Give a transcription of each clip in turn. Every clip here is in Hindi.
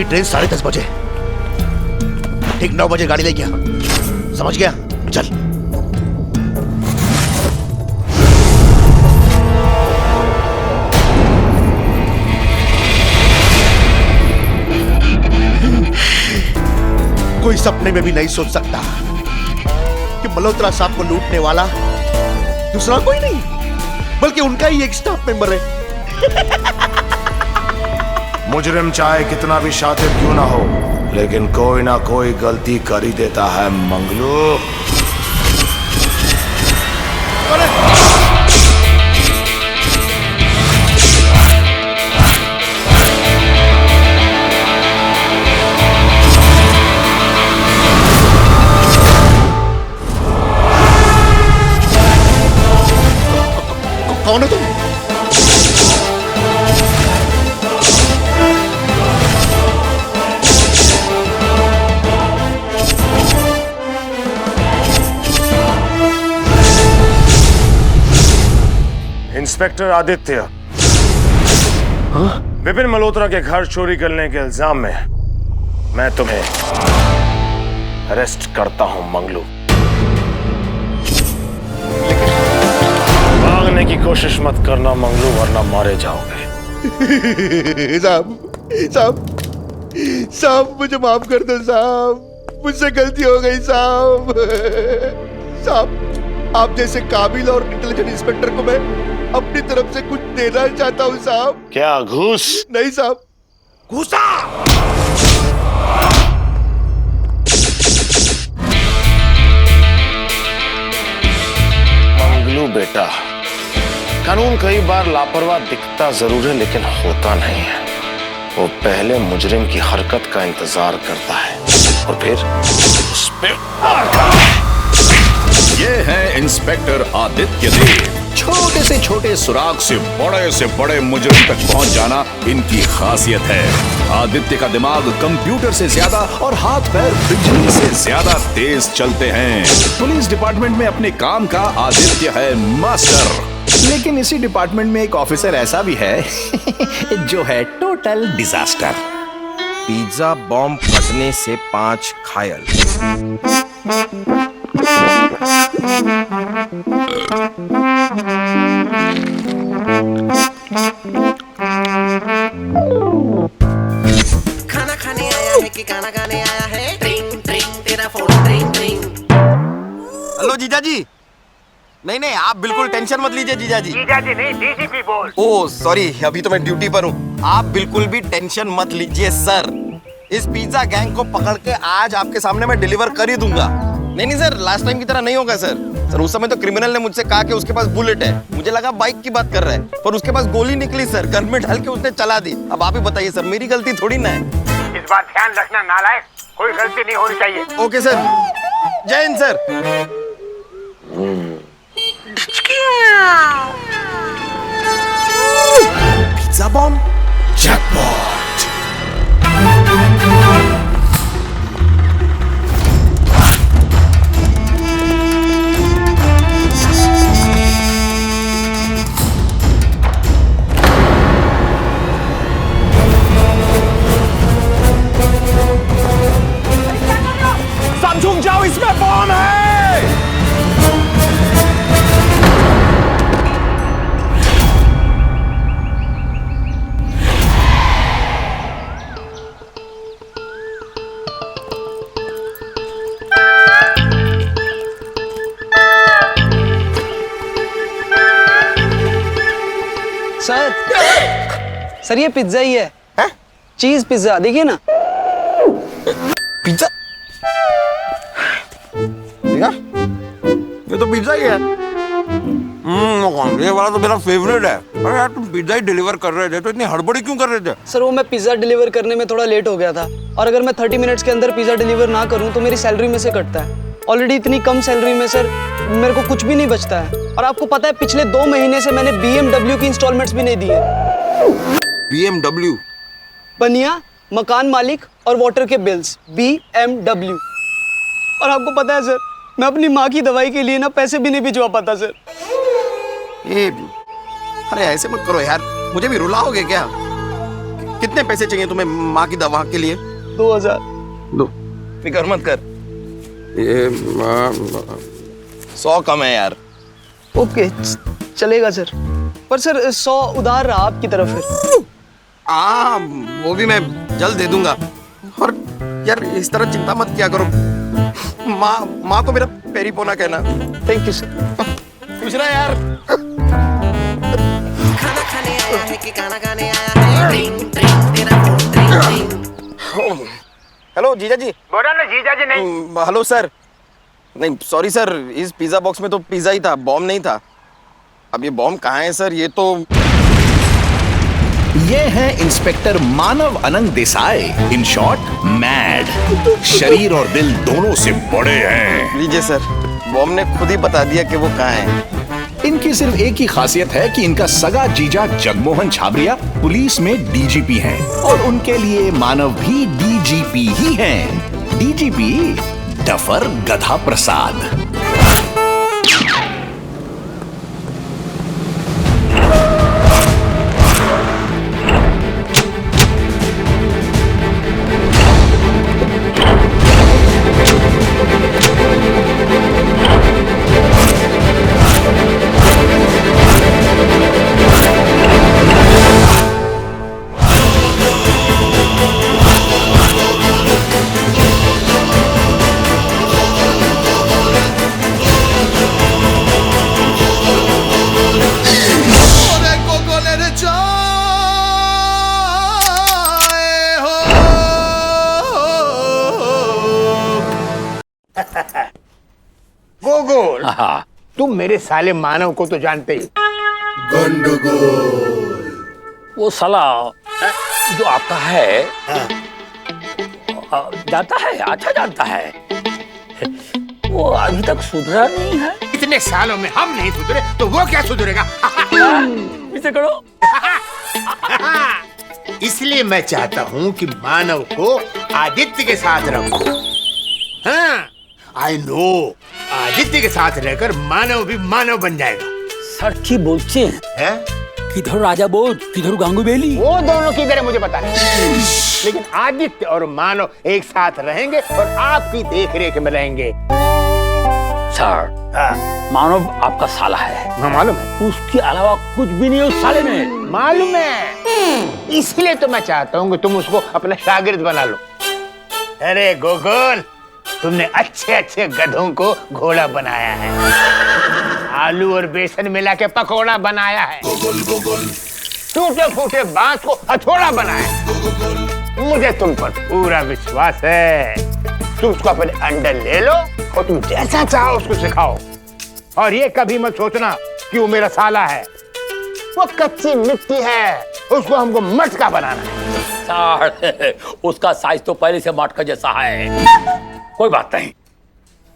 मेरी ट्रेन 10:30 बजे, ठीक 9 बजे गाड़ी ले गया, समझ गया? चल। कोई सपने में भी नहीं सोच सकता कि मल्होत्रा साहब को लूटने वाला दूसरा कोई नहीं बल्कि उनका ही एक स्टाफ मेंबर है। मुजरिम चाहे कितना भी शातिर क्यों ना हो, लेकिन कोई ना कोई गलती कर ही देता है मंगलू। कौन है तुम? इंस्पेक्टर आदित्य। विपिन मल्होत्रा के घर चोरी करने के इल्जाम में मैं तुम्हें अरेस्ट करता हूं मंगलू। भागने की कोशिश मत करना मंगलू, वरना मारे जाओगे। साहब मुझे माफ कर दो साहब, मुझसे गलती हो गई साहब। साहब आप जैसे काबिल और इंटेलिजेंट इंस्पेक्टर को मैं अपनी तरफ से कुछ देना चाहता हूँ साहब। क्या घूस? नहीं साहब। घूसा? मंगलू बेटा, कानून कई बार लापरवाह दिखता जरूर है लेकिन होता नहीं है। वो पहले मुजरिम की हरकत का इंतजार करता है और फिर उस पे वार करता है। ये है इंस्पेक्टर आदित्य देव। छोटे से छोटे सुराग से बड़े मुजरिम तक पहुंच जाना इनकी खासियत है। आदित्य का दिमाग कंप्यूटर से ज्यादा और हाथ पैर बिजली से ज्यादा तेज चलते हैं। पुलिस डिपार्टमेंट में अपने काम का आदित्य है मास्टर। लेकिन इसी डिपार्टमेंट में एक ऑफिसर ऐसा भी है जो है टोटल डिजास्टर। पिज्जा बॉम्ब फटने से 5 घायल। खाना खाने आया है कि खाना खाने आया है? ट्रिंग ट्रिंग तेरा फोन ट्रिंग ट्रिंग। हेलो जीजा जी। नहीं आप बिल्कुल टेंशन मत लीजिए जीजा जी। जीजाजी नहीं, डीजीपी बोल। ओह सॉरी, अभी तो मैं ड्यूटी पर हूँ। आप बिल्कुल भी टेंशन मत लीजिए सर। इस पिज्जा गैंग को पकड़ के आज आपके सामने मैं डिलीवर कर ही दूंगा। नहीं सर, लास्ट टाइम की तरह नहीं होगा सर। सर उस समय तो क्रिमिनल ने मुझसे कहा कि उसके पास बुलेट है, मुझे लगा बाइक की बात कर रहा है, पर उसके पास गोली निकली सर। गन में डाल के उसने चला दी। अब आप ही बताइए सर, मेरी गलती थोड़ी ना है। इस बात ध्यान रखना नालायक, कोई गलती नहीं होनी चाहिए। ओके सर, जय हिंद सर। Pizza bomb jackpot. समझूक जाओ, इसमें बॉम्ब है। सर ये पिज्जा ही है, चीज पिज्जा, देखिए ना। पिज्जा? देखा? ये तो पिज्जा ही है। ये वाला तो मेरा फेवरेट है। अरे यार तुम पिज्जा ही डिलीवर कर रहे थे तो इतनी हड़बड़ी क्यों कर रहे थे? सर वो मैं पिज्जा डिलीवर करने में थोड़ा लेट हो गया था, और अगर मैं 30 मिनट्स के अंदर पिज्जा डिलीवर ना करूं तो मेरी सैलरी में से कटता है। ऑलरेडी इतनी कम सैलरी में सर मेरे को कुछ भी नहीं बचता है। और आपको पता है पिछले 2 महीने से मैंने BMW की इंस्टॉलमेंट्स भी नहीं दिए। BMW? बनिया, मकान मालिक और वाटर के बिल्स, BMW। और आपको पता है सर, मैं अपनी माँ की दवाई के लिए ना पैसे भी नहीं भिजवा पाता सर। अरे ऐसे मत करो यार, मुझे भी रुलाओगे क्या? कितने पैसे चाहिए तुम्हें माँ की दवा के लिए? 2000। दो, फिक्र मत कर, ये 100 कम है यार। ओके चलेगा सर, पर सर 100 उधार रहा आपकी तरफ फिर। हाँ वो भी मैं जल्द दे दूंगा। और यार इस तरह चिंता मत किया करो, माँ को मेरा पेरी पोना कहना। Thank you sir. खुश रहा यार। खाना खाने आया है कि गाना गाने आया है? ड्रिंक ड्रिंक तेरा फोन ड्रिंक ड्रिंक। हेलो जीजा जी। बोला ना जीजा जी नहीं। Hello sir. नहीं सॉरी सर, इस पिज्जा बॉक्स में तो पिज्जा ही था, बॉम्ब नहीं था। अब ये बॉम्ब कहाँ है सर? ये तो ये है इंस्पेक्टर मानव अनंग देसाई, इन शॉर्ट मैड। शरीर और दिल दोनों से बड़े हैं। लीजिए सर, बॉम्ब ने खुद ही बता दिया कि वो कहाँ है। इनकी सिर्फ एक ही खासियत है कि इनका सगा जीजा जगमोहन छाबरिया पुलिस में डीजीपी हैं और उनके लिए मानव भी डीजीपी ही हैं। डीजीपी डफर गधा प्रसाद। गोगोल, तुम मेरे साले मानव को तो जानते ही। वो साला जो आपका है जानता है, अच्छा जानता है, वो अभी तक सुधरा नहीं है। इतने सालों में हम नहीं सुधरे तो वो क्या सुधरेगा? इसे करो। इसलिए मैं चाहता हूँ कि मानव को आदित्य के साथ रखो। हाँ, आई नो, आदित्य के साथ रहकर मानव भी मानव बन जाएगा। सर की बोलते हैं किधर राजा बोध किधर गांगुबेली। वो दोनों किधर है मुझे पता नहीं, लेकिन आदित्य और मानव एक साथ रहेंगे और आपकी देखरेख में रहेंगे। सर मानव आपका साला है। हाँ मालूम है, उसके अलावा कुछ भी नहीं उस साले में। मालूम है, इसलिए तो मैं चाहता हूँ कि तुम उसको अपना शागिर्द बना लो। अरे गोगोल, तुमने अच्छे अच्छे गधों को घोड़ा बनाया है, आलू और बेसन मिला के पकौड़ा बनाया है, टूटे फूटे बांस को हथौड़ा बनाया। मुझे तुम पर पूरा विश्वास है। तुम उसको अपने अंडर ले लो और तुम जैसा चाहो उसको सिखाओ। और ये कभी मत सोचना कि वो मेरा साला है, वो कच्ची मिट्टी है, उसको हमको मटका बनाना है। सर उसका साइज तो पहले से मटका जैसा है। कोई बात नहीं,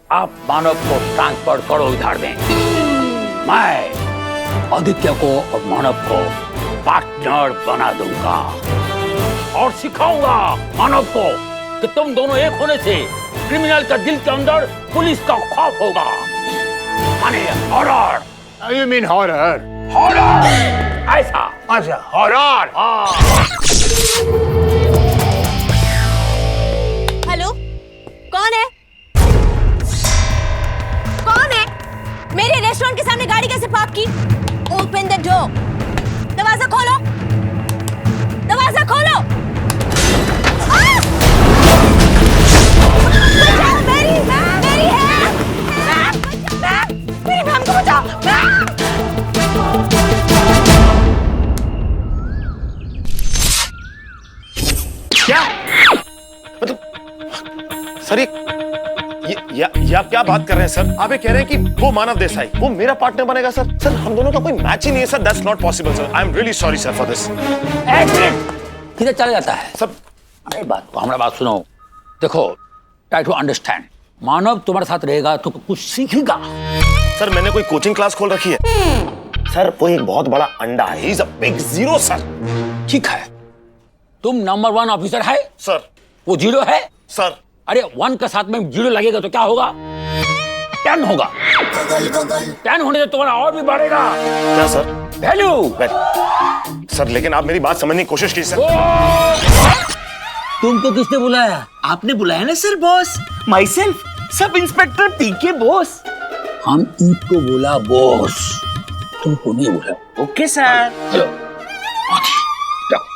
आप मानव को ट्रांसफर करो, उधार दें। मैं आदित्य को और मानव को पार्टनर बना दूंगा और सिखाऊंगा मानव को कि तुम दोनों एक होने से क्रिमिनल का दिल के अंदर पुलिस का खौफ होगा, माने horror. You mean horror? Horror ऐसा। अच्छा horror। हेलो, कौन है? कौन है? मेरे रेस्टोरेंट के सामने गाड़ी कैसे पार्क की? Open the door. दरवाजा खोलो, दरवाजा खोलो। मेरी है। मेरी बहन को बचाओ। क्या मतलब सर, ये आप क्या बात कर रहे हैं सर? आप ये कह रहे हैं कि वो मानव देसाई वो मेरा पार्टनर बनेगा सर? सर हम दोनों का कोई मैच ही नहीं है sir. That's not possible sir. I am really sorry sir for this. एक मिनट, किधर चला जाता है सब? अरे बात तो हमारा बात सुनो। देखो, ट्राई टू अंडरस्टैंड। मानव तुम्हारे साथ रहेगा तो कुछ सीखेगा। सर मैंने कोई कोचिंग क्लास खोल रखी है सर। वो एक बहुत बड़ा अंडा है, he is a big zero sir. ठीक है, तुम नंबर 1 ऑफिसर है सर। वो 0 है सर अरे 1 के साथ में 0 लगेगा तो क्या होगा? 10 होगा। 10 होने से तुम्हारा और भी बढ़ेगा। क्या सर? वैल्यू। सर, लेकिन आप मेरी बात समझने की कोशिश कीजिए सर। तुमको किसने बुलाया? आपने बुलाया ना sir boss. Myself sub inspector PK boss. हम ईद को बोला बॉस, तुमको नहीं बोला। Okay sir. हेलो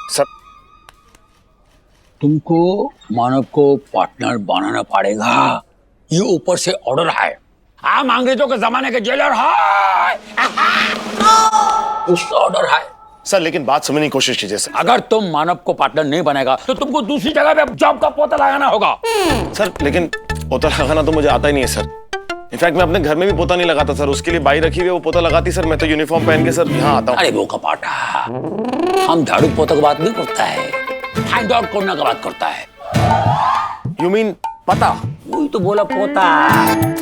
सर, तुमको मानव को पार्टनर बनाना पड़ेगा, ये ऊपर से ऑर्डर है। हम अंग्रेजों के जमाने के जेलर है, उसका ऑर्डर है। सर लेकिन बात समझने की कोशिश कीजिए सर। अगर तुम मानव को पार्टनर नहीं बनेगा तो तुमको दूसरी जगह पे जॉब का पोता लगाना होगा। सर लेकिन पोता लगाना तो मुझे आता ही नहीं है सर। इनफैक्ट मैं अपने घर में भी पोता नहीं लगाता सर, उसके लिए बाई रखी हुई है, वो पोता लगाती सर। मैं तो यूनिफॉर्म पहन के सर यहाँ आता हूँ। अरे वो कपाटा, हम झाड़ू पोता की बात नहीं करता है, फाइंड आउट करने की बात करता है। यू मीन पता? वही तो बोला पोता,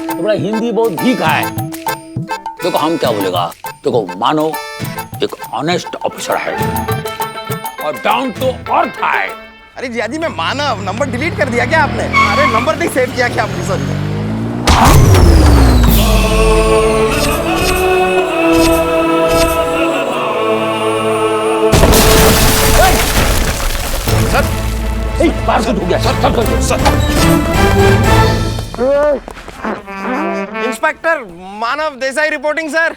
तुम्हारा हिंदी बहुत वीक है। देखो हम क्या बोलेगा, देखो मानो एक ऑनेस्ट ऑफिसर है और डाउन टू अर्थ है। अरे जियाजी मैं मानव, नंबर डिलीट कर दिया क्या आपने? अरे नंबर नहीं सेव किया क्या आपने? सर बाहर से गया sir. Inspector Manav Desai reporting sir.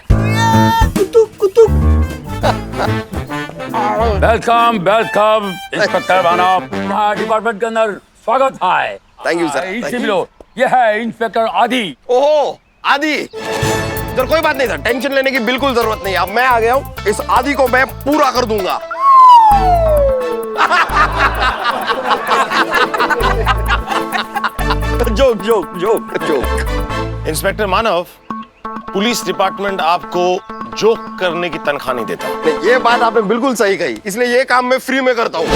Welcome welcome inspector Manav, हमारे डिपार्टमेंट के अंदर स्वागत है। Thank you sir. इसी मिलो, ये है इंस्पेक्टर आदि। ओहो आदि, सर कोई बात नहीं सर, टेंशन लेने की बिल्कुल जरूरत नहीं। अब मैं आ गया हूँ, इस आदि को मैं पूरा कर दूंगा। Joke joke joke joke. Inspector Manav, police department आपको जोक करने की तनख्वाह नहीं देता। नहीं, ये बात आपने बिल्कुल सही कही, इसलिए ये काम मैं फ्री में करता हूँ।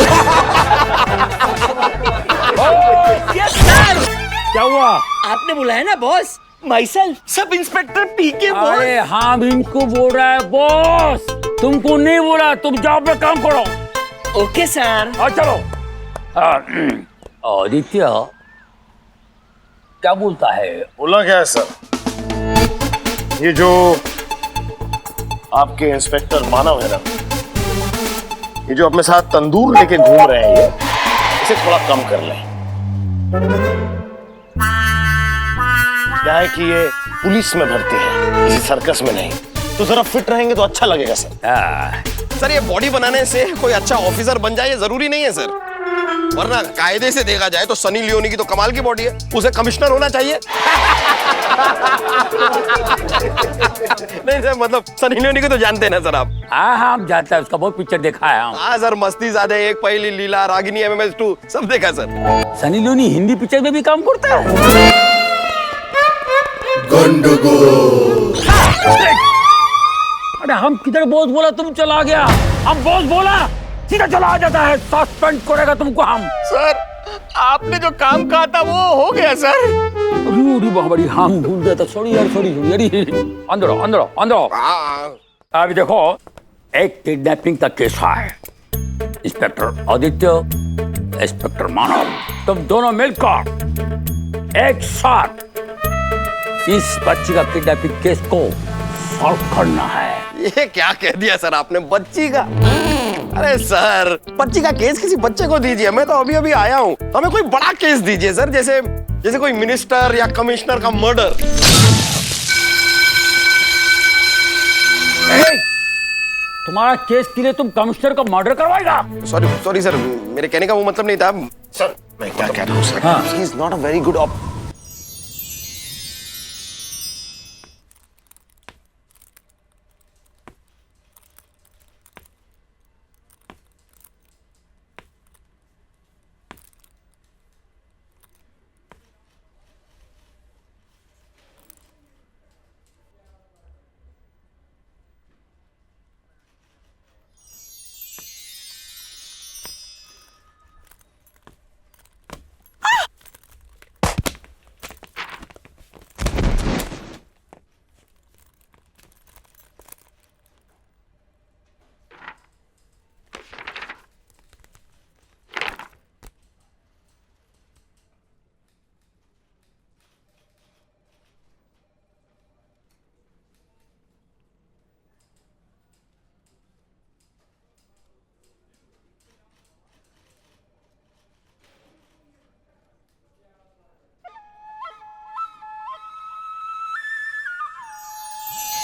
Yes sir. क्या हुआ? आपने बुलाया ना boss. Myself sub inspector PK boss. अरे हम इनको बोल रहा है बॉस, तुमको नहीं बोला। तुम जॉब पे काम करो। Okay sir. और चलो। आदित्य क्या बोलता है? बोला क्या है सर? ये जो आपके इंस्पेक्टर मानव है ना, ये जो अपने साथ तंदूर लेके घूम रहे हैं, ये इसे थोड़ा कम कर लें। क्या है कि ये पुलिस में भर्ती है, किसी सर्कस में नहीं। तो जरा फिट रहेंगे तो अच्छा लगेगा सर। सर ये बॉडी बनाने से कोई अच्छा ऑफिसर बन जाए ये जरूरी नहीं है सर, वरना कायदे से देखा जाए तो सनी लियोनी की तो कमाल की बॉडी है, उसे कमिश्नर होना चाहिए। नहीं सर, मतलब सनी लियोनी को तो जानते हैं ना सर आप? हाँ हम जानते हैं, उसका बहुत पिक्चर देखा है हम। हाँ सर, मस्ती ज़्यादा, एक पहली लीला, रागिनी, MMS 2 सब देखा sir. Sunny Leone Hindi picture में भी काम करता है। अरे हम किधर बॉस बोला, तुम चला गया। हम बॉस बोला सीधा चला आ जाता है, सस्पेंड करेगा तुमको हम। सर आपने जो काम कहा था वो हो गया सर। अरे बड़ी हम भूल गए थे, सॉरी यार, सॉरी। अंदर आओ, अंदर आओ, अंदर आओ। अभी देखो, एक किडनैपिंग का केस है। इंस्पेक्टर आदित्य, इंस्पेक्टर मानव, तुम दोनों मिलकर एक साथ इस बच्ची का किडनैपिंग केस को सॉल्व करना है। ये क्या कह दिया सर आपने, बच्ची का? अरे सर, बच्ची का केस किसी बच्चे को दीजिए, मैं तो अभी अभी आया हूँ। हमें कोई बड़ा केस दीजिए सर, जैसे कोई मिनिस्टर या कमिश्नर का मर्डर। तुम्हारा केस के लिए तुम कमिश्नर का मर्डर करवाएगा? सॉरी सर, मेरे कहने का वो मतलब नहीं था सर। मैं क्या कह रहा हूँ sir, he is not a very good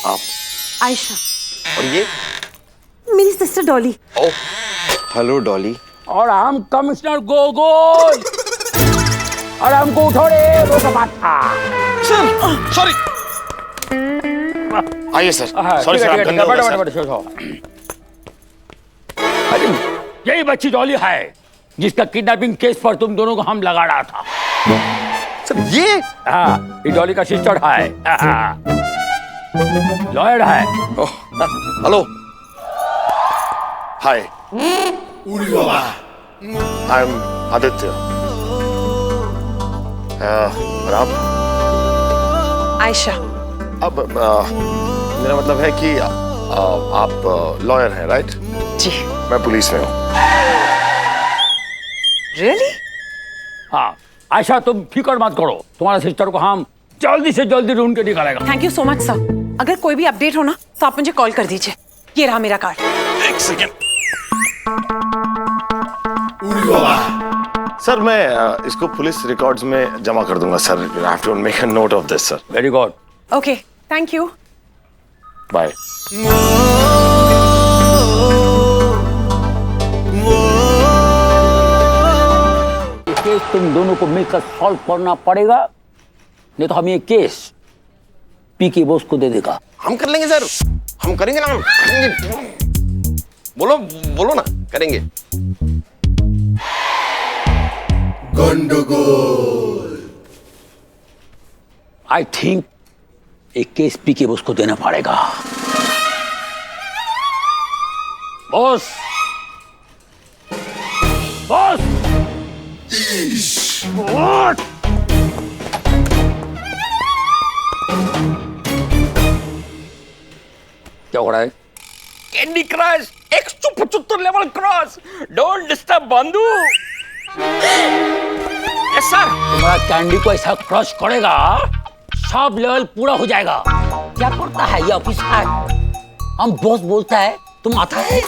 आप? आयशा, और ये? मेरी सिस्टर डॉली। ओ, हेलो डॉली। और हम कमिश्नर गोगोल। और हमको उठो रे वो कमाता। Sir, sorry. आइए सर। सॉरी सर, आप गंदे हो गए सर। अरे यही बच्ची डॉली है जिसका किडनैपिंग केस पर तुम दोनों को हम लगा रहा था। सर ये? हाँ, ये डॉली का सिस्टर है, लॉयर है। Hello. Hi, I am Aditya. और आप? आयशा। अब मेरा मतलब है कि आप लॉयर हैं, राइट? जी। मैं पुलिस में हूँ। रियली? हाँ, आयशा तुम फिक्र मत करो, तुम्हारे सिस्टर को हम जल्दी से जल्दी ढूंढ के निकालेगा। Thank you so much sir. अगर कोई भी अपडेट हो ना तो आप मुझे कॉल कर दीजिए। ये रहा मेरा कार्ड। एक सेकेंड। सर मैं इसको पुलिस रिकॉर्ड्स में जमा कर दूंगा sir. You have to make a note of this sir. Very good. Okay, thank you. Bye. Case तुम दोनों को मिलकर सॉल्व करना पड़ेगा, नहीं तो हम ये केस पीके बॉस को दे देगा। हम कर लेंगे सर, हम करेंगे ना, हम करेंगे। बोलो बोलो ना, करेंगे। गंडगोल। आई थिंक एक केस पीके बॉस को देना पड़ेगा। Boss, boss, what? क्या हो रहा है? Candy crush 175 level cross. Don't disturb बंधु। Yes sir. तुम्हारा कैंडी को ऐसा क्रश करेगा सब लेवल पूरा हो जाएगा। क्या करता है ये ऑफिसर? हम बॉस बोलता है तुम आता है?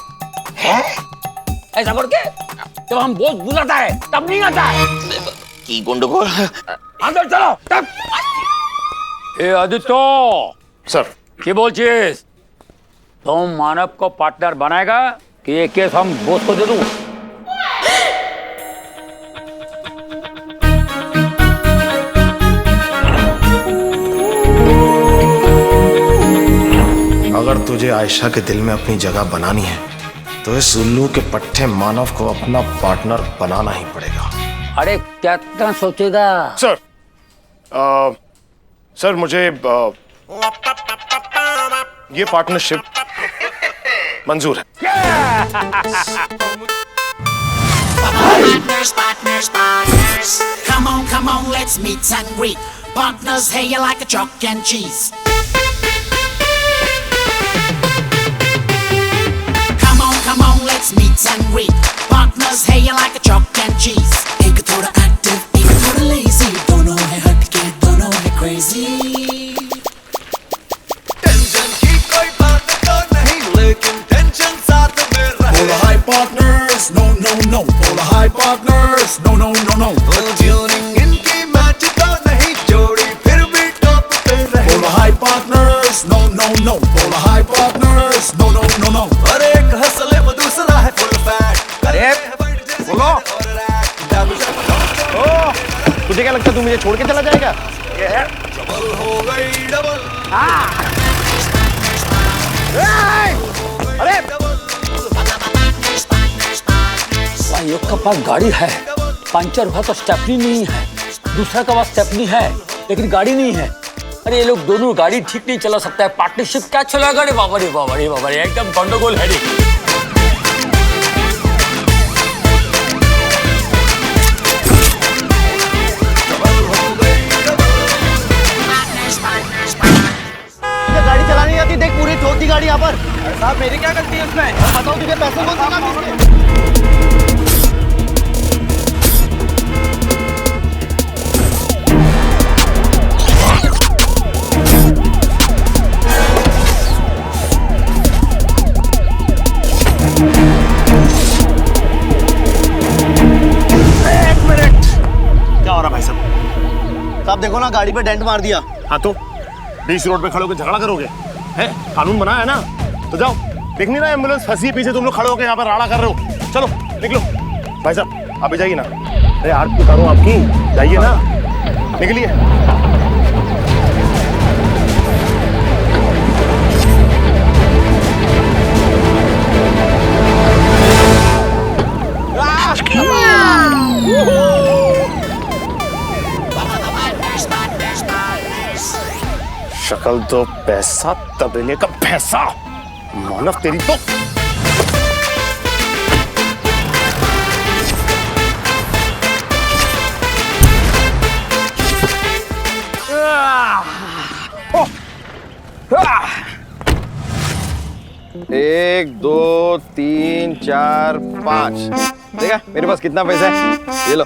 ऐसा करके जब हम बॉस बुलाता है तब नहीं आता है। की गंडगोल। अंदर चलो तब। ए आदित्य सर, কি বলছিস? तुम मानव को पार्टनर बनाएगा कि ये केस हम बॉस को दे दूं? अगर तुझे आयशा के दिल में अपनी जगह बनानी है तो इस उल्लू के पट्टे मानव को अपना पार्टनर बनाना ही पड़ेगा। अरे क्या सोचेगा? सर, सर मुझे ये पार्टनरशिप मंजूर है। Partners, partners, partners. Come on, let's meet and greet. Partners, hey, you like a chalk and cheese. Come on, let's meet and greet. Partners, hey, you like a chalk and cheese. एक थोड़ा active, एक थोड़ा lazy. दोनों है हटके, दोनों है crazy. टेंशन की कोई बात तो नहीं, लेकिन टेंशन साथ में रहे। Polar high partners, no no no. Polar high partners, no no no no. Tuning इनकी मैच तो नहीं, जोड़ी फिर भी टॉप पे रहे। Polar high partners, no no no. Polar high partners, no no no no. अरे एक हंसले वो दूसरा है full fat। अरे बोलो। तुझे क्या लगता है तू मुझे छोड़ के चला जाएगा? ये है डबल हो गई डबल। अरे एक का पास गाड़ी है, पंचर हुआ तो स्टेपनी नहीं है, दूसरा का पास स्टेपनी है लेकिन गाड़ी नहीं है। अरे ये लोग दोनों गाड़ी ठीक नहीं चला सकता है, पार्टनरशिप क्या चलेगा? रे बाबा रे बाबा रे बाबा रे, एकदम गंडगोल है। गाड़ी चलानी नहीं आती, देख पूरी ठोक दी गाड़ी यहाँ पर। साहब मेरी क्या गलती है उसमें? बताओ तुझे पैसे कौन देगा मुझे? एक मिनट, क्या हो रहा भाई साहब? साहब देखो ना, गाड़ी पे डेंट मार दिया। हाँ तो बीच रोड पे खड़े होकर झगड़ा करोगे? है, कानून बनाया है ना, तो जाओ। देख नहीं रहा एम्बुलेंस फंसी है पीछे, तुम लोग खड़े होकर यहाँ पर राड़ा कर रहे हो। चलो निकलो। भाई साहब आप भी जाइए ना। अरे आरती उतारो आपकी, जाइए ना, निकलिए। शक्ल तो पैसा, तबेले का पैसा, मानव तेरी तो। एक, दो, तीन, चार, 5। देखा मेरे पास कितना पैसा है, ये लो।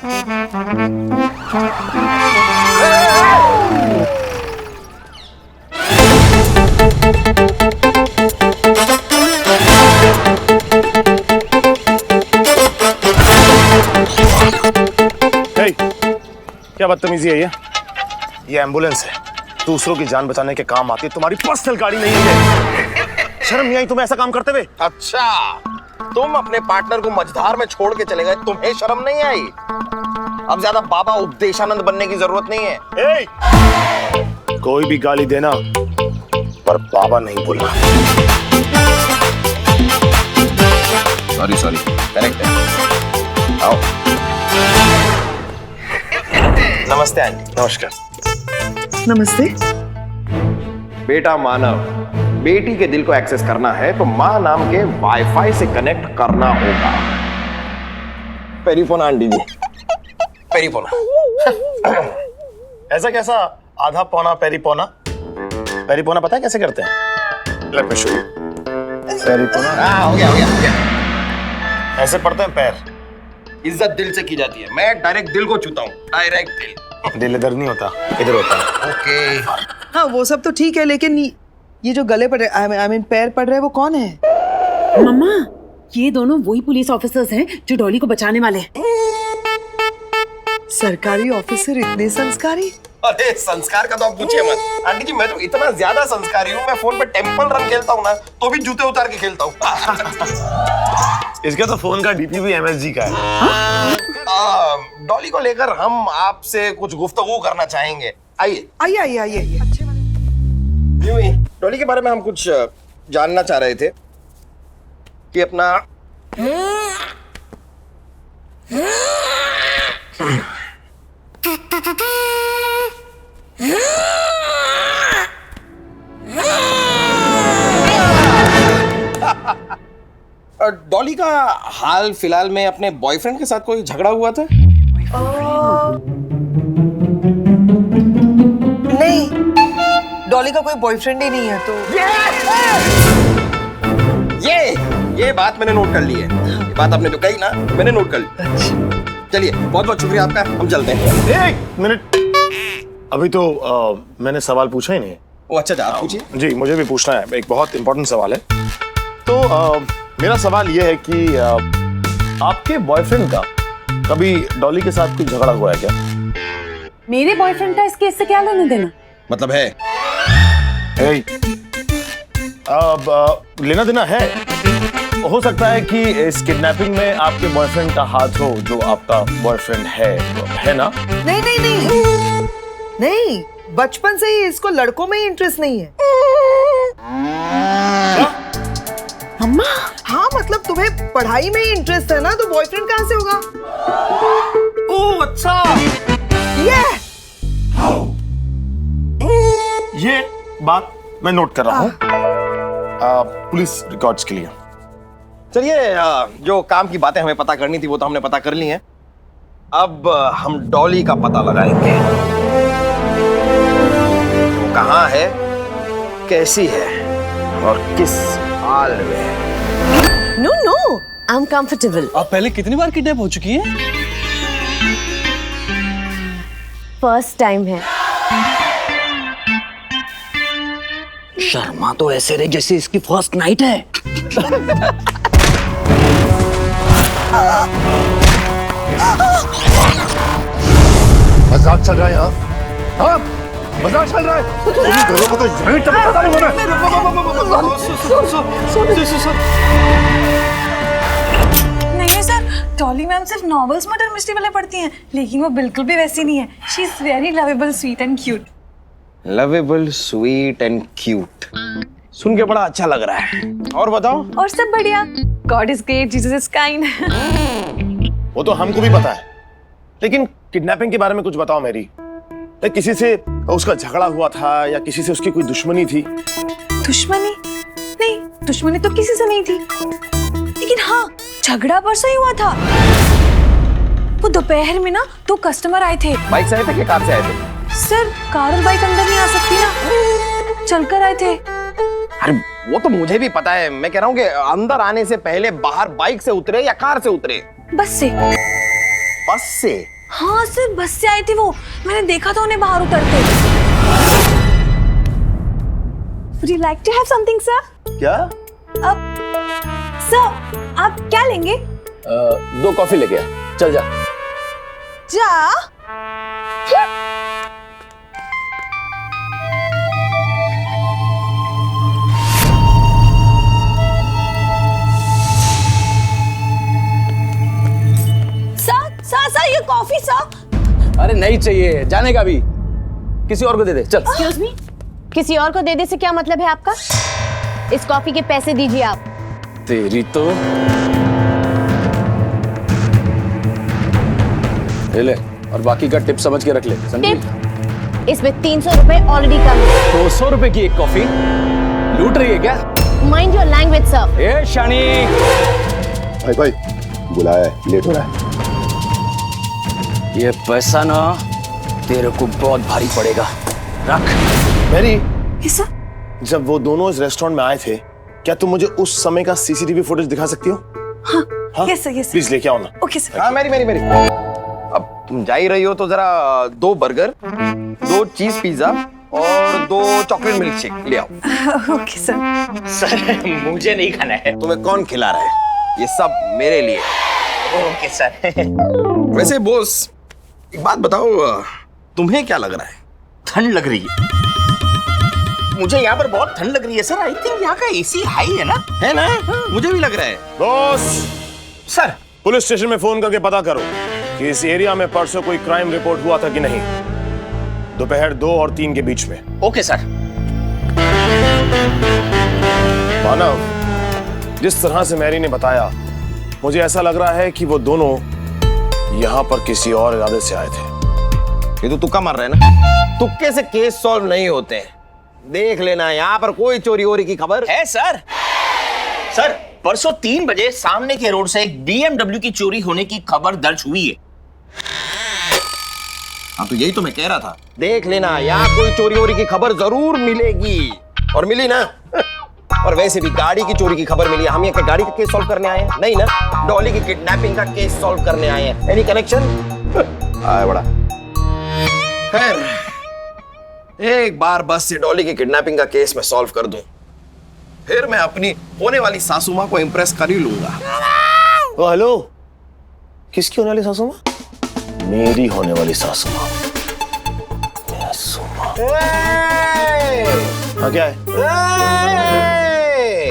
क्या बदतमीजी है ये एम्बुलेंस है, दूसरों की जान बचाने के काम आती है, तुम्हारी पर्सनल गाड़ी नहीं है। शर्म नहीं आई तुम्हें ऐसा काम करते हुए? अच्छा, तुम अपने पार्टनर को मझधार में छोड़ के चले गए, तुम्हें शर्म नहीं आई? अब ज्यादा बाबा उपदेशानंद बनने की जरूरत नहीं है। कोई भी गाली देना पर बाबा नहीं बोलना। सॉरी करेक्ट है। आओ। नमस्ते आंटी। नमस्कार। नमस्ते। बेटा मानव, बेटी के दिल को एक्सेस करना है तो माँ नाम के वाईफाई से कनेक्ट करना होगा। पेरीपोना आंटी जी, पेरीपोना। ऐसा कैसा आधा पौना पेरीपोना? पेरीपोना पता है कैसे करते हैं? Let me show you. पेरीपोना हो गया। ऐसे पढ़ते हैं पैर। इज्जत दिल से की जाती है, मैं डायरेक्ट दिल को छूता हूँ, डायरेक्ट दिल। दिल इधर नहीं होता, इधर होता है। ओके। हाँ वो सब तो ठीक है, लेकिन ये जो गले पड़ रहे, आई मीन पैर पड़ रहे हैं, वो कौन है? मम्मा, ये दोनों वही पुलिस ऑफिसर्स हैं जो डॉली को बचाने वाले हैं। सरकारी ऑफिसर इतने संस्कारी? अरे संस्कार का तो आप पूछिए मत आंटी जी, मैं तो इतना ज्यादा संस्कारी हूँ, मैं फोन पे टेम्पल रन खेलता हूँ ना तो भी जूते उतार के खेलता हूँ। इसका तो फोन का डीपी भी एमएसजी का है। डॉली को लेकर हम आपसे कुछ गुफ्तगू करना चाहेंगे। आइए। यूं ही डॉली के बारे में हम कुछ जानना चाह रहे थे कि अपना डॉली का हाल फिलहाल में अपने बॉयफ्रेंड के साथ कोई झगड़ा हुआ था? नहीं, डॉली का कोई बॉयफ्रेंड ही नहीं है। तो ये बात मैंने नोट कर ली है। ये बात आपने जो कही ना, मैंने नोट कर ली। चलिए बहुत बहुत शुक्रिया आपका, हम चलते हैं। एक मिनट, अभी तो मैंने सवाल पूछा ही नहीं। ओ अच्छा, आप पूछिए। जी मुझे भी पूछना है, एक बहुत इंपॉर्टेंट सवाल है। तो मेरा सवाल यह है कि आपके बॉयफ्रेंड का कभी डॉली के साथ कोई झगड़ा हुआ है क्या? मेरे बॉयफ्रेंड का इस केस से क्या लेना देना? मतलब है अब लेना देना है। हो सकता है कि इस किडनैपिंग में आपके बॉयफ्रेंड का हाथ हो, जो आपका बॉयफ्रेंड है ना? नहीं, बचपन से ही इसको लड़कों में ही इंटरेस्ट नहीं है। अम्मा, हाँ मतलब तुम्हें पढ़ाई में ही इंटरेस्ट है ना, तो बॉयफ्रेंड कहाँ से होगा? ओह अच्छा, ये बात मैं नोट कर रहा हूँ पुलिस रिकॉर्ड्स के लिए। चलिए, जो काम की बातें हमें पता करनी थी वो तो हमने पता कर ली हैं। अब हम डॉली का पता लगाएंगे। वो कहाँ है, कैसी है और किस हाल में? No, I am comfortable. आप पहले कितनी बार किडनैप हो चुकी हैं? फर्स्ट टाइम है। शर्मा तो ऐसे रहे जैसे इसकी फर्स्ट नाइट है। मजाक चल रहा है यहाँ? मजाक चल रहा है? तुम दोनों को तो यहीं टपका डालूंगा नहीं सर, डॉली मैम सिर्फ नॉवेल्स मर्डर मिस्ट्री वाले पढ़ती हैं, लेकिन वो बिल्कुल भी वैसी नहीं है। She is very lovable, sweet and cute. Lovable, sweet and cute, सुन के बड़ा अच्छा लग रहा है। और बताओ। और सब बढ़िया। God is great, Jesus is kind. वो तो हमको भी पता है, लेकिन किडनैपिंग के बारे में कुछ बताओ मेरी। किसी से उसका झगड़ा हुआ था या किसी से उसकी कोई दुश्मनी थी? दुश्मनी? नहीं, दुश्मनी तो किसी से नहीं थी, लेकिन हाँ, झगड़ा परसों ही हुआ था। वो दोपहर में ना 2 कस्टमर आए थे। बाइक से आए थे कि कार से आए थे? सर, कार और बाइक अंदर नहीं आ सकती ना, चलकर आए थे। अरे वो तो मुझे भी पता है, मैं कह रहा हूँ कि अंदर आने से पहले बाहर बाइक से उतरे या कार से उतरे? बस से। बस से? हाँ सर, बस से आए थे वो, मैंने देखा था उन्हें बाहर उतरते। Would you like to have something, sir? क्या? सर, आप क्या लेंगे? 2 कॉफी लेके आ, चल जा। जा? सर, ये कॉफी सर। अरे नहीं चाहिए, जाने का भी, किसी और को दे दे, चल। एक्सक्यूज मी, किसी और को दे दे से क्या मतलब है आपका? इस कॉफी के पैसे दीजिए आप। तेरी तो ले, और बाकी का टिप समझ के रख ले। टिप? इसमें 300 रुपए ऑलरेडी कम है। 200 रुपए की एक कॉफी लूट रही है क्या? Mind your language sir. ए शानी, भाई बुलाया है, लेट हो रहा है। ये पैसा ना तेरे को बहुत भारी पड़ेगा, रख। मैरी, सर, जब वो दोनों इस रेस्टोरेंट में आए थे, क्या तुम मुझे उस समय का सीसीटीवी फुटेज दिखा सकती हो? हाँ, यस सर, प्लीज लेके आओ ना। Okay sir. हाँ, मेरी। अब तुम जा ही रही हो तो जरा 2 बर्गर, 2 चीज पिज्जा और 2 चॉकलेट मिल्क शेक ले आओ। Okay sir. सर, मुझे नहीं खाना है। तुम्हें कौन खिला रहा है? ये सब मेरे लिए। Okay sir. वैसे बॉस, एक बात बताओ, तुम्हें क्या लग रहा है? ठंड लग रही है मुझे, यहाँ पर बहुत ठंड लग रही है सर। आई थिंक यहाँ का एसी हाई है ना? है ना? मुझे भी लग रहा है। बॉस, सर, पुलिस स्टेशन में फोन करके पता करो कि इस एरिया में परसों कोई क्राइम रिपोर्ट हुआ था कि नहीं, दोपहर 2 और 3 के बीच में। Okay sir. मानव, जिस तरह से मैरी ने बताया, मुझे ऐसा लग रहा है कि वो दोनों यहाँ पर किसी और इरादे से आए थे। ये तो तुक्का मार रहा है ना? तुक्के से केस सॉल्व नहीं होते हैं। देख लेना, यहाँ पर कोई चोरी वोरी की खबर है सर। सर, परसों 3 बजे सामने के रोड से एक BMW की चोरी होने की खबर दर्ज हुई है। हाँ, तो यही तो मैं कह रहा था। देख लेना, यहाँ कोई चोरी वोरी की खबर जरूर मिलेगी, और मिली ना। और वैसे भी गाड़ी की चोरी की खबर मिली, हम यहाँ गाड़ी का केस सॉल्व करने आए हैं? नहीं ना, डॉली की किडनैपिंग का केस सॉल्व करने आए हैं। Any connection? आए बड़ा। खैर, एक बार बस से डॉली की किडनैपिंग का केस मैं सॉल्व कर दूं, फिर मैं अपनी होने वाली सासू माँ को इम्प्रेस कर ही लूंगा। ओ हेलो, किसकी होने वाली सासू माँ? मेरी होने वाली सासू माँ। हाँ, क्या है?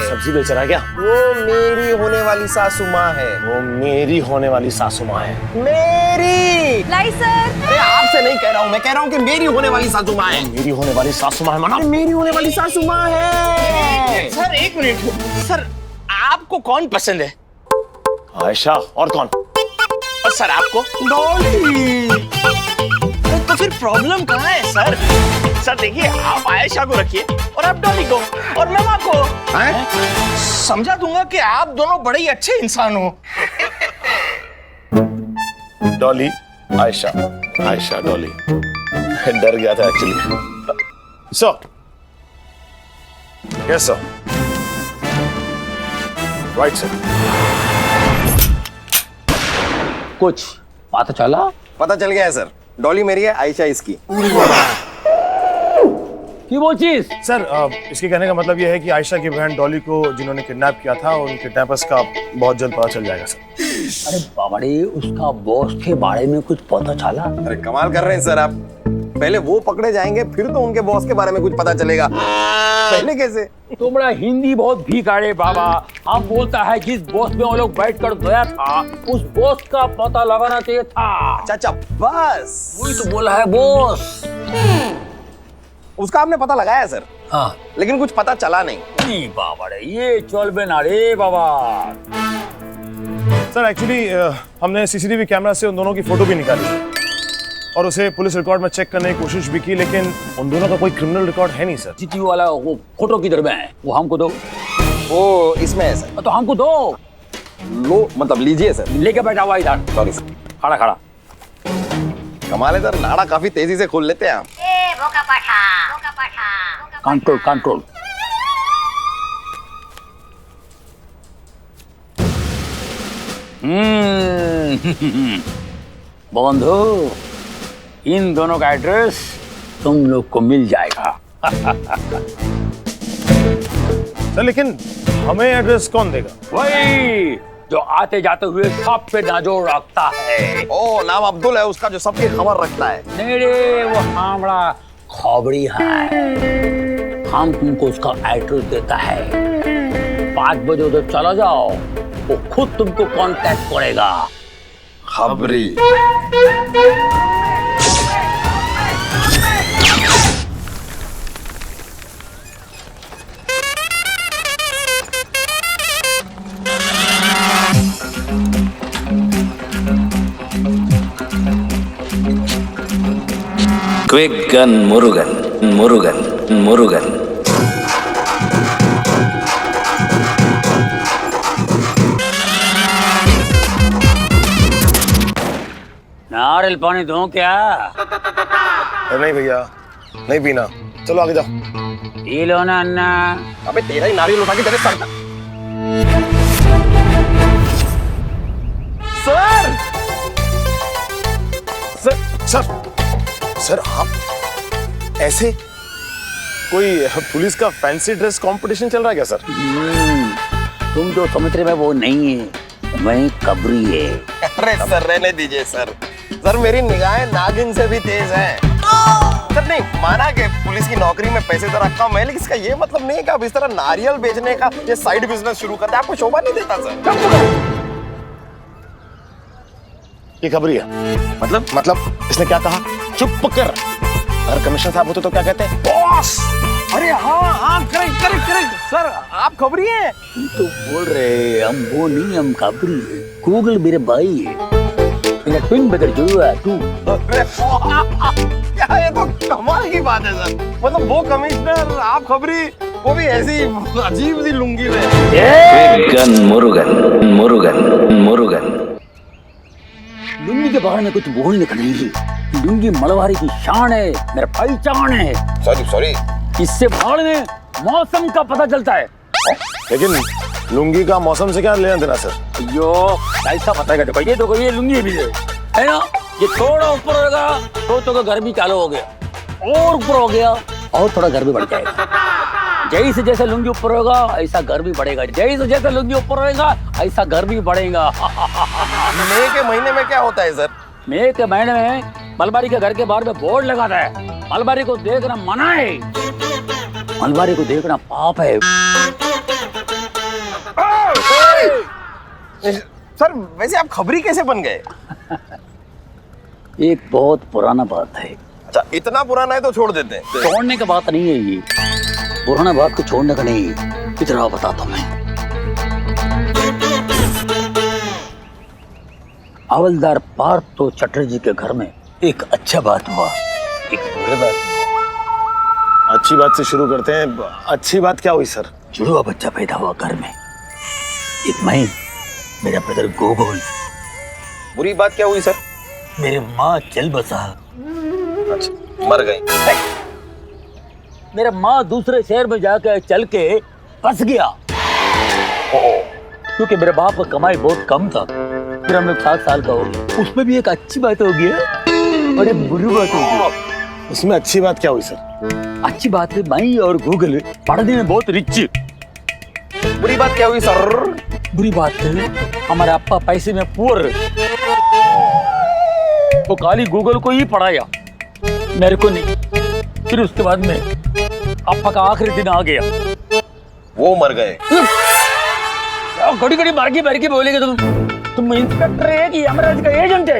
सब्जी बेच रहा है क्या? वो मेरी होने वाली सासू माँ है। वो मेरी होने वाली सासू माँ है। मेरी? लाई सर। अरे आपसे नहीं कह रहा हूँ, मैं कह रहा हूँ कि मेरी होने वाली सासू माँ है। मेरी होने वाली सासू माँ है माना? मेरी होने वाली सासू माँ है। Sir, 1 minute. सर, आपको कौन पसंद है? आयशा। और कौन? और सर, आपको? डॉली। तो फिर प्रॉब्लम कहाँ है सर? सर देखिए, आप आयशा को रखिए और आप डॉली को और ममा को। समझा दूंगा कि आप दोनों बड़े ही अच्छे इंसान हो। डॉली, आयशा, आयशा, डॉली। डर गया था actually. Sir, yes sir, right sir. कुछ पता चला? पता चल गया है सर, डॉली मेरी है, आयशा इसकी। वो चीज सर, इसके कहने का मतलब यह है कि आयशा की बहन डॉली को जिन्होंने किडनैप किया था, उन किडनैपर्स का बहुत जल्द पता चल जाएगा सर। अरे बाबड़ी, उसका बॉस के बारे में कुछ पता चला? अरे कमाल कर रहे हैं सर आप। पहले वो पकड़े जाएंगे फिर तो उनके बॉस के बारे में कुछ पता चलेगा, पहले कैसे? तुमरा हिंदी बहुत भीगा रे बाबा। हम बोलता है जिस बॉस में वो लोग बैठ कर गया था उस बॉस का पता लगाना चाहिए था। चाचा बस वही तो बोला है बॉस। उसका हमने पता लगाया सर। हाँ लेकिन कुछ पता चला नहीं। नहीं बाबा रे, ये चल ना रे बाबा। सर एक्चुअली हमने सीसीटीवी कैमरा से उन दोनों की फोटो भी निकाली और उसे पुलिस रिकॉर्ड में चेक करने की कोशिश भी की, लेकिन उन दोनों का कोई क्रिमिनल रिकॉर्ड है नहीं सर। सीसीटीवी वाला वो फोटो किधर में है? वो हमको दो। वो इसमें है सर। तो हमको दो। लो मतलब लीजिए सर। लेके बैठा हुआ इधर। Sorry sir. खड़ा खड़ा। कमाल है सर, नाड़ा काफी तेजी से खोल लेते हैं आप। Control control. बंधु, इन दोनों का एड्रेस तुम लोग को मिल जाएगा। सर लेकिन हमें एड्रेस कौन देगा? वही जो आते जाते हुए सब पे नजर रखता है। ओ, नाम अब्दुल है उसका जो सबकी खबर रखता है। नहीं रे, वो हमारा खबरी है। हम तुमको उसका एड्रेस देता है। 5 बजे उधर चला जाओ, वो खुद तुमको कांटेक्ट करेगा। खबरी। Quick Gun Murugan. नारियल पानी दूं क्या? नहीं भैया, नहीं पीना। चलो आगे जाओ। पी लो ना अन्ना। अबे तेरा ही नारियल उठा के तेरे sir. Sir sir sir sir आप ऐसे कोई पुलिस का फैंसी ड्रेस कंपटीशन चल रहा है क्या सर? तुम जो समझ रहे वो नहीं है, वही कबरी है। अरे सर रहने दीजिए सर। सर मेरी निगाहें नागिन से भी तेज हैं। सर नहीं माना कि पुलिस की नौकरी में पैसे तो रखा हूं मैं, लेकिन इसका ये मतलब नहीं है कि आप इस तरह नारियल बेचने का ये साइड बिजनेस शुरू करते हैं। आपको शोभा नहीं देता सर। ये खबरी है। मतलब इसने क्या कहा? चुप कर। अगर कमिश्नर साहब होते तो क्या कहते हैं? बॉस। अरे हाँ करेक्ट सर, आप खबरी हैं। तो बोल रहे हम वो नहीं, हम खबरी है। गूगल मेरे भाई है। मेरा ट्विन ब्रदर जो है तू। क्या ये तो कमाल की बात है सर। मतलब वो कमिश्नर, आप खबरी, वो भी ऐसी अजीब सी लुंगी में। Quick Gun Murugan. लुंगी के बारे में कुछ बोलने का नहीं। लुंगी मलवारी की शान है, मेरा पहचान है। सॉरी इससे बाढ़ में मौसम का पता चलता है। लेकिन लुंगी का मौसम से क्या लेना देना सर? अयो कैसा पता है? देखो ये तो ये लुंगी भी है ना, ये थोड़ा ऊपर होगा तो गर्मी चालू हो गया, और ऊपर हो गया और थोड़ा गर्मी बढ़ जाएगा। जैसे जैसे लुंगी ऊपर होगा ऐसा गर्मी बढ़ेगा, जैसे जैसे लुंगी ऊपर होगा ऐसा गर्मी बढ़ेगा। मई के महीने में क्या होता है सर? मई के महीने में मलबारी के घर के बाहर में बोर्ड लगाता है, मलबारी को देखना मना है, मलबारी को देखना पाप है। सर वैसे आप खबरी कैसे बन गए? एक बहुत पुराना बात है। अच्छा इतना पुराना है तो छोड़ देते हैं। छोड़ने का बात नहीं है ये, पुराना बात को छोड़ने का नहीं, इतना बताता मैं। हवलदार पार्थ चटर्जी के घर में एक अच्छा बात हुआ, एक बुरी बात। अच्छी बात से शुरू करते हैं। अच्छी बात क्या हुई सर? जुड़वा बच्चा पैदा हुआ घर में, एक मैं, मेरा ब्रदर गोगोल। बुरी बात क्या हुई सर? मेरी माँ चल बसा। अच्छा मर गई। मेरा माँ दूसरे शहर में जाकर चल के फंस गया, क्योंकि मेरे बाप का कमाई बहुत कम था। फिर हम लोग 7 साल का हो गया। उसमें भी एक अच्छी बात हो गया और एक बुरी बात हो गई। उसमें अच्छी बात क्या हुई सर? अच्छी बात है मैं और गूगल पढ़ने में बहुत रिच। बुरी बात क्या हुई सर? बुरी बात है हमारे अप्पा पैसे में पुअर, वो खाली गूगल को ही पढ़ाया, मेरे को नहीं। फिर उसके बाद में अप्पा का आखिरी दिन आ गया। वो मर गए। घड़ी घड़ी मार के बोलेगे तुम इंस्पेक्टर है कि यमराज का एजेंट है?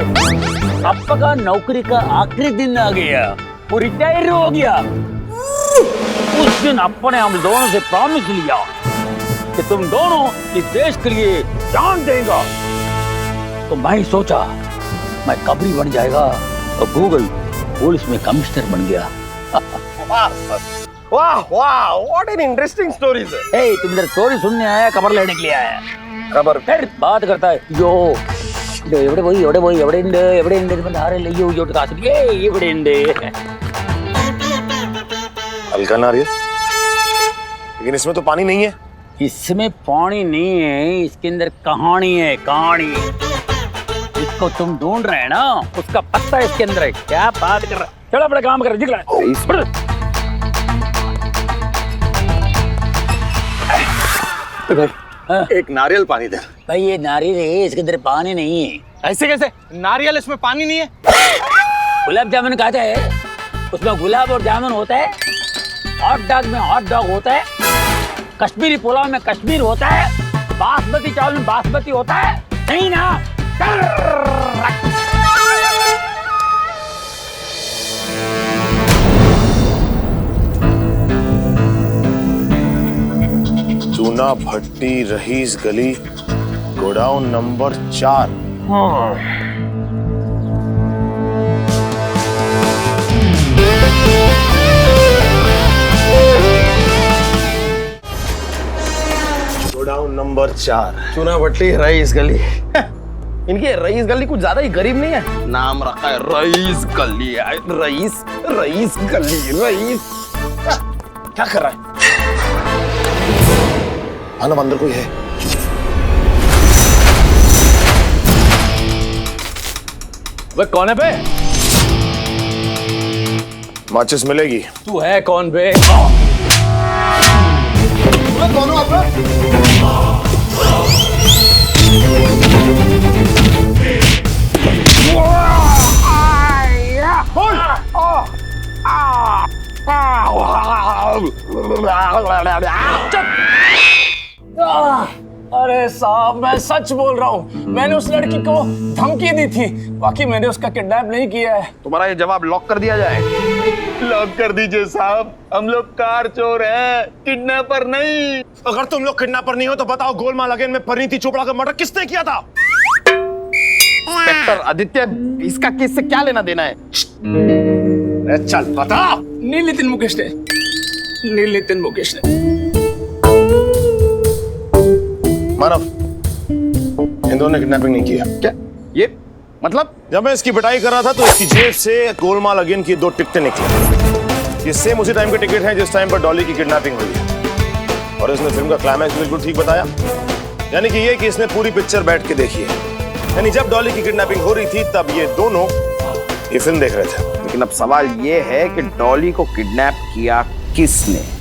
अप्पा का नौकरी का आखिरी दिन आ गया, वो रिटायर हो गया। उस दिन अप्पा ने हम दोनों से प्रॉमिस लिया कि तुम दोनों इस देश के लिए जान देगा। तो मैं सोचा मैं कबरी बन जाएगा, तो हो गई, पुलिस में कमिश्नर बन गया। वाह वाह, what an interesting story sir. ए, तुम इधर स्टोरी सुनने आया, खबर लेने के लिए आया? खबर फिर बात करता है यो एवडे बोई एवडे इंडे बंधारे लियो यो कासरी एवडे इंडे। हल्का नारियल, लेकिन इसमें तो पानी नहीं है। इसमें पानी नहीं है, इसके अंदर कहानी है, कहानी। इसको तुम ढूंढ रहे हैं ना, उसका पत्ता इसके अंदर है। क्या बात कर रहा है? चलो अपना काम कर, दिख रहा है। एक नारियल पानी दे। भाई ये नारियल है, इसके अंदर पानी नहीं है। ऐसे कैसे? नारियल इसमें पानी नहीं है? गुलाब जामुन खाता है, उसमें गुलाब और जामुन होता है। हॉट डॉग में हॉट डॉग होता है। कश्मीरी पुलाव में कश्मीर होता है। बासमती चावल में बासमती होता है। नहीं ना? चूना भट्टी, रहीस गली, गोडाउन नंबर 4। गोडाउन नंबर 4, चूना भट्टी, रईस गली। इनकी रईस गली कुछ ज्यादा ही गरीब नहीं है? नाम रखा है रईस गली। रईस रईस गली, रईस। क्या कर रहा है? मानव अंदर कोई है? वे कौन है बे? माचिस मिलेगी। तू है कौन बे? कौन हो आप? अरे साहब, मैं सच बोल रहा हूँ, मैंने उस लड़की को धमकी दी थी, बाकी मैंने उसका किडनैप नहीं किया है। तुम्हारा ये जवाब लॉक कर दिया जाए। लॉक कर दीजिए साहब, हम लोग कार चोर हैं, किडनैपर नहीं। अगर तुम लोग किडनैपर नहीं हो तो बताओ, गोलमाल अगेन में परिणीति चोपड़ा का मर्डर किसने किया था? इंस्पेक्टर आदित्य, इसका केस से क्या लेना देना है? चल बता। नील नितिन मुकेश ने, नील नितिन मुकेश ने। मानव, इन दोनों ने किडनैपिंग नहीं किया। क्या ये मतलब? जब मैं इसकी पिटाई कर रहा था तो इसकी जेब से गोलमाल अगेन की 2 टिकटें निकली। ये सेम उसी टाइम के टिकट हैं जिस टाइम पर डॉली की किडनैपिंग हुई है। और इसने फिल्म का क्लाइमैक्स बिल्कुल ठीक बताया, यानी कि ये कि इसने पूरी पिक्चर बैठ के देखी है। यानी जब डॉली की किडनैपिंग हो रही थी तब ये दोनों ये फिल्म देख रहे थे। लेकिन अब सवाल ये है कि डॉली को किडनैप किया किसने?